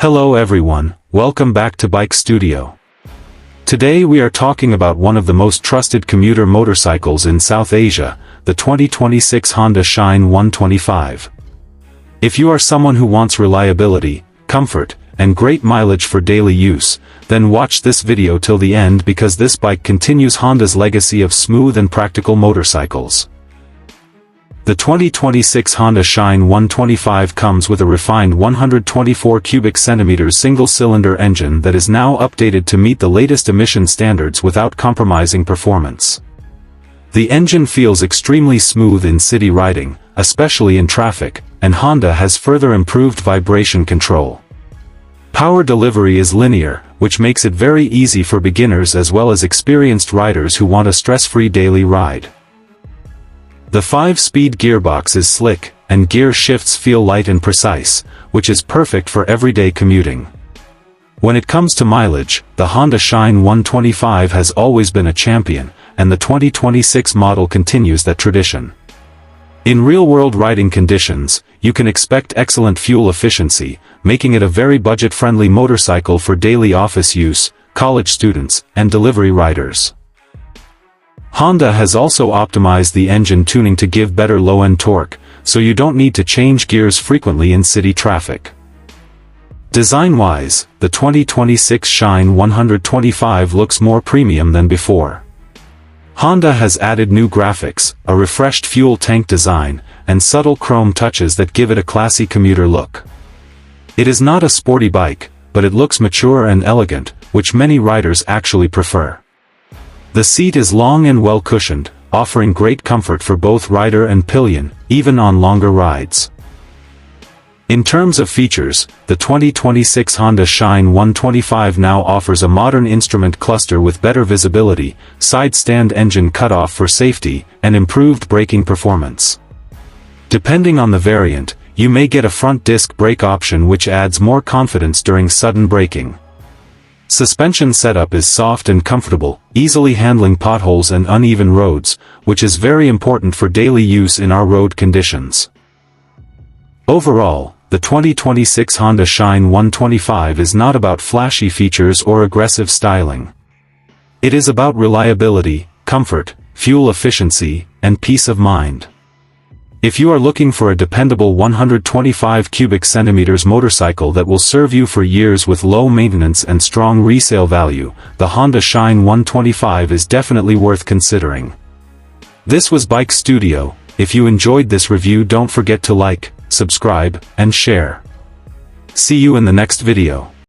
Hello everyone, welcome back to Bike Studio. Today we are talking about one of the most trusted commuter motorcycles in South Asia, the 2026 Honda Shine 125. If you are someone who wants reliability, comfort, and great mileage for daily use, then watch this video till the end because this bike continues Honda's legacy of smooth and practical motorcycles. The 2026 Honda Shine 125 comes with a refined 124 cubic centimeters single-cylinder engine that is now updated to meet the latest emission standards without compromising performance. The engine feels extremely smooth in city riding, especially in traffic, and Honda has further improved vibration control. Power delivery is linear, which makes it very easy for beginners as well as experienced riders who want a stress-free daily ride. The 5-speed gearbox is slick, and gear shifts feel light and precise, which is perfect for everyday commuting. When it comes to mileage, the Honda Shine 125 has always been a champion, and the 2026 model continues that tradition. In real-world riding conditions, you can expect excellent fuel efficiency, making it a very budget-friendly motorcycle for daily office use, college students, and delivery riders. Honda has also optimized the engine tuning to give better low-end torque, so you don't need to change gears frequently in city traffic. Design-wise, the 2026 Shine 125 looks more premium than before. Honda has added new graphics, a refreshed fuel tank design, and subtle chrome touches that give it a classy commuter look. It is not a sporty bike, but it looks mature and elegant, which many riders actually prefer. The seat is long and well cushioned, offering great comfort for both rider and pillion, even on longer rides. In terms of features, the 2026 Honda Shine 125 now offers a modern instrument cluster with better visibility, side stand engine cutoff for safety, and improved braking performance. Depending on the variant, you may get a front disc brake option which adds more confidence during sudden braking. Suspension setup is soft and comfortable, easily handling potholes and uneven roads, which is very important for daily use in our road conditions. Overall, the 2026 Honda Shine 125 is not about flashy features or aggressive styling. It is about reliability, comfort, fuel efficiency, and peace of mind. If you are looking for a dependable 125 cubic centimeters motorcycle that will serve you for years with low maintenance and strong resale value, the Honda Shine 125 is definitely worth considering. This was Bike Studio. If you enjoyed this review, don't forget to like, subscribe, and share. See you in the next video.